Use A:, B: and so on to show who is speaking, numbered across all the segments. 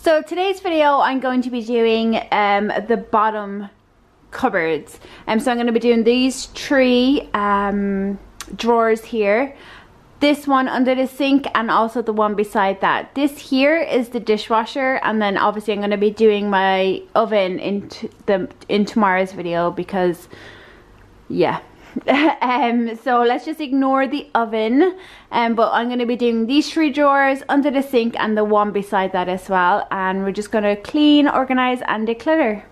A: So today's video I'm going to be doing the bottom cupboards. So I'm going to be doing these three drawers here. This one under the sink and also the one beside that. This here is the dishwasher, and then obviously I'm going to be doing my oven in tomorrow's video because yeah. So let's just ignore the oven, but I'm going to be doing these three drawers under the sink and the one beside that as well, and we're just going to clean, organize and declutter.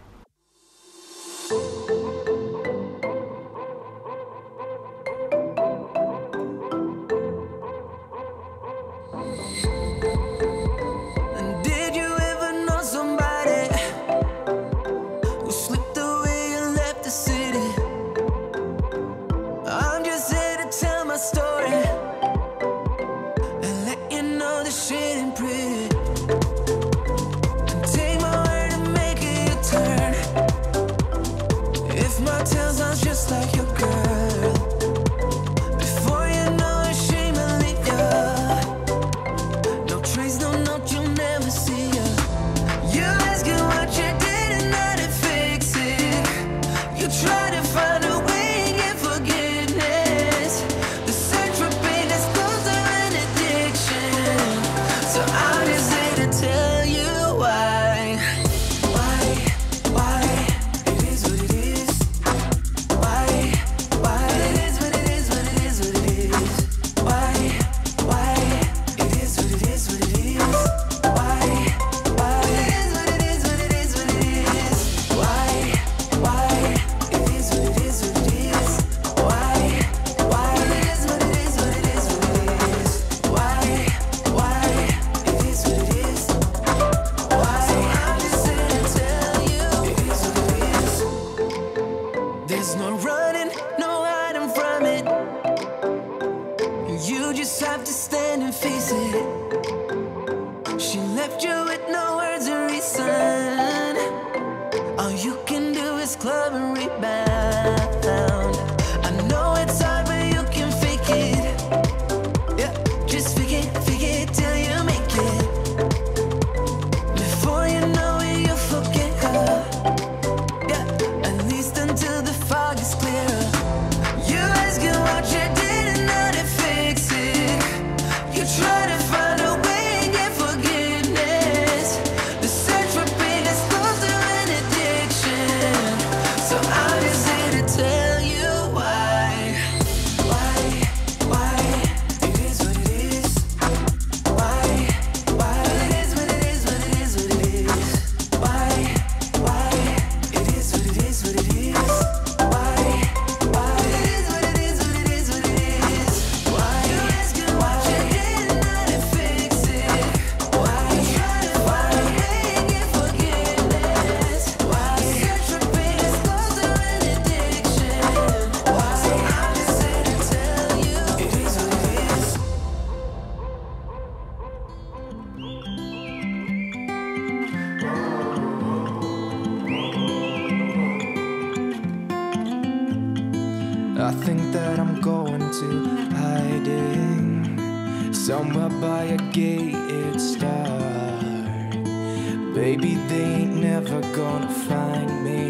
B: I think that I'm going to hiding somewhere by a gated star. Baby, they ain't never gonna find me.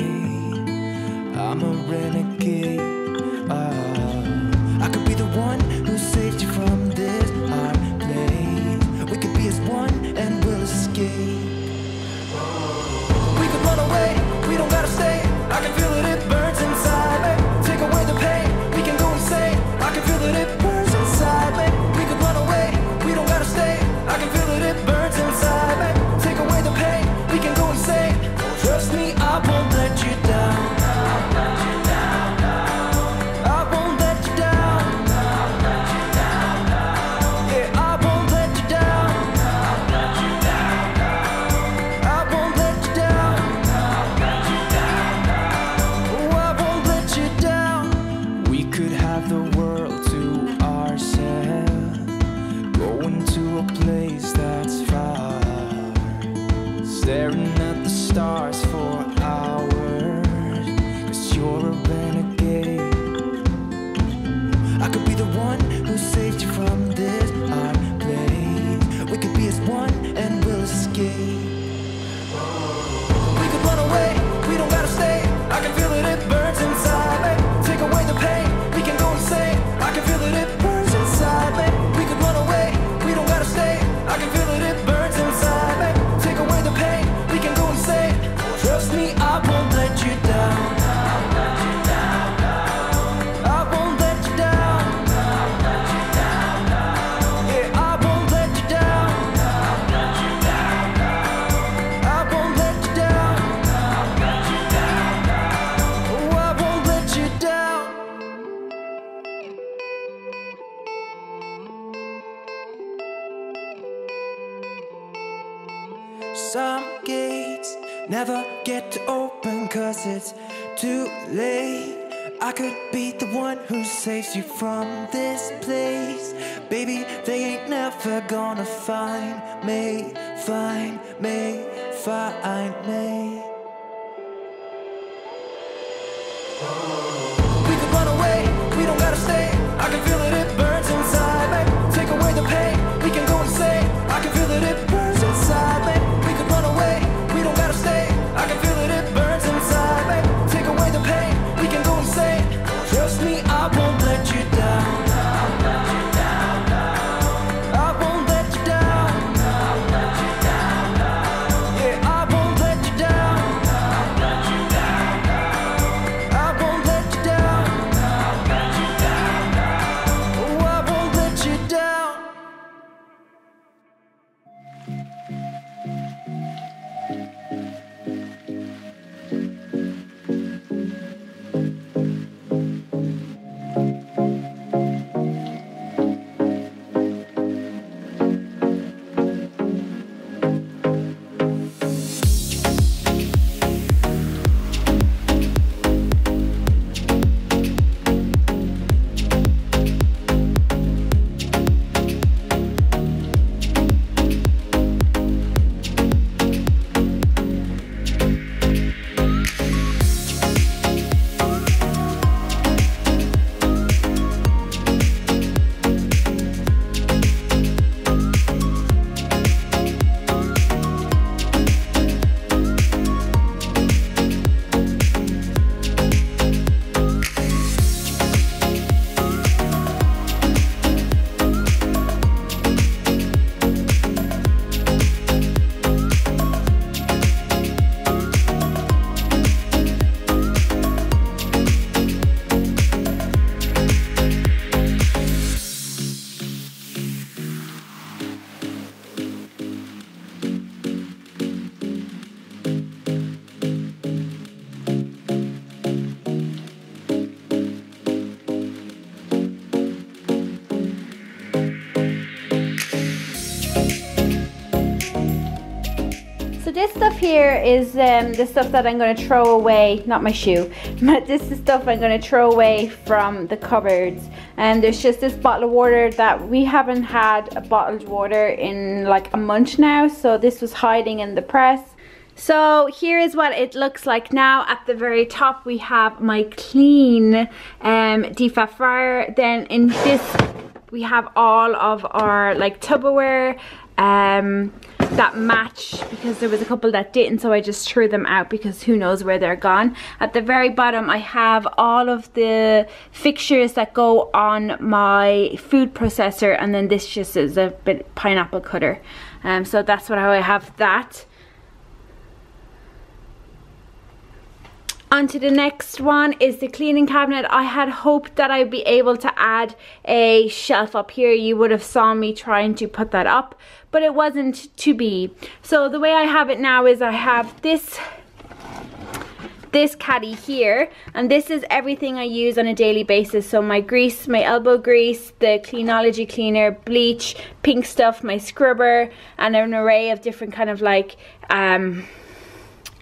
B: I'm a renegade. I could be the one who saved you from this hard place. We could be as one and we'll escape. We could run away, we don't gotta stay. I can feel it, it burns inside me. Take away the pain, we can go insane. I can feel it, it burns inside me. We could run away, we don't gotta stay. I can feel it, it burns inside me. Take away the pain, we can go insane. Trust me, I won't let you down. I won't let you down. Yeah, I won't let you down. I won't let you down. Oh, I won't let you down. We could have the world to ourselves, going to a place that's far, staring at the stars for hours, 'cause you're a renegade. I could be the one who saved you from this hard place. We could be as one and we'll escape. Some gates never get to open 'cause it's too late. I could be the one who saves you from this place. Baby, they ain't never gonna find me, find me, find me. We could run away, we don't gotta stay. I can feel it, it burns inside me. Take away the pain, we can go insane. I can feel it, it burns inside me. We could run away, we don't gotta stay. I can feel it, it burns inside me. Take away the pain, we can go insane. Trust me, I won't let you down. I won't let you down. Yeah, I won't let you down. I won't let you down. Oh, I won't let you down.
A: This stuff here is the stuff that I'm going to throw away, not my shoe, but this is stuff I'm going to throw away from the cupboards. And there's just this bottle of water that we haven't had a bottled water in like a month now, so this was hiding in the press. So here is what it looks like now. At the very top we have my clean defat fryer. Then in this we have all of our like Tupperware that match, because there was a couple that didn't, so I just threw them out because who knows where they're gone. At the very bottom I have all of the fixtures that go on my food processor, and then this just is a bit pineapple cutter. So that's how I have that. On to the next one is the cleaning cabinet. I had hoped that I'd be able to add a shelf up here. You would have saw me trying to put that up, but it wasn't to be. So the way I have it now is I have this caddy here, and this is everything I use on a daily basis. So my grease, my elbow grease, the Cleanology cleaner, bleach, pink stuff, my scrubber, and an array of different kind of like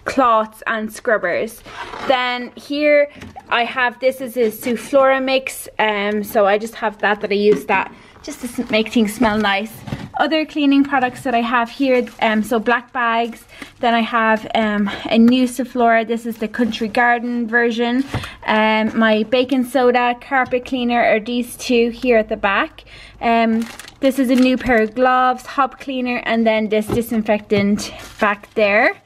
A: cloths and scrubbers. Then here I have, this is a Soufflora mix, so I just have that I use that just to make things smell nice. Other cleaning products that I have here, so black bags. Then I have a new Soufflora, this is the Country Garden version. My baking soda, carpet cleaner are these two here at the back. This is a new pair of gloves, hob cleaner, and then this disinfectant back there.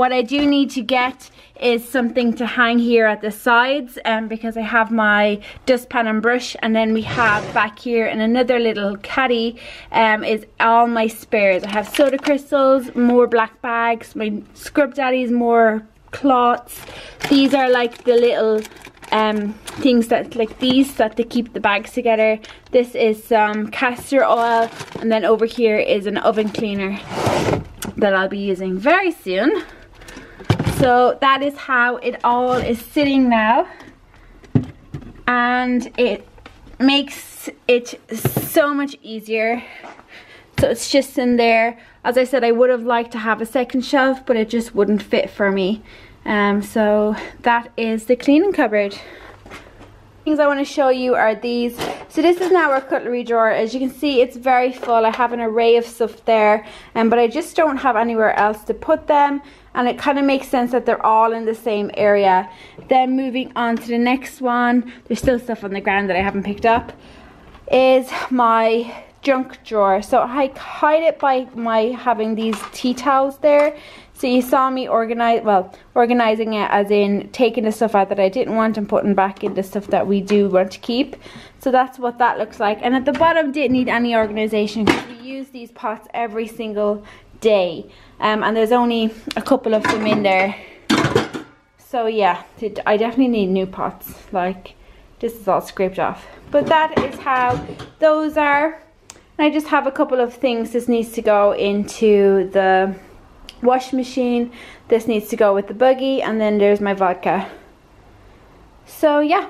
A: What I do need to get is something to hang here at the sides, because I have my dustpan and brush, and then we have back here in another little caddy is all my spares. I have soda crystals, more black bags, my scrub daddies, more cloths. These are like the little things that like these that they keep the bags together. This is some castor oil, and then over here is an oven cleaner that I'll be using very soon. So that is how it all is sitting now, and it makes it so much easier. So it's just in there. As I said, I would have liked to have a second shelf, but it just wouldn't fit for me. So that is the cleaning cupboard. Things I want to show you are these. So this is now our cutlery drawer. As you can see, it's very full. I have an array of stuff there, but I just don't have anywhere else to put them, and it kind of makes sense that they're all in the same area. Then moving on to the next one, there's still stuff on the ground that I haven't picked up, is my junk drawer. So I hide it by my having these tea towels there. So you saw me organizing it as in taking the stuff out that I didn't want and putting back in the stuff that we do want to keep. So that's what that looks like. And at the bottom didn't need any organization because we use these pots every single day. And there's only a couple of them in there. So yeah, I definitely need new pots. Like, this is all scraped off. But that is how those are. And I just have a couple of things. This needs to go into the washing machine, this needs to go with the buggy, and then there's my vodka. So yeah,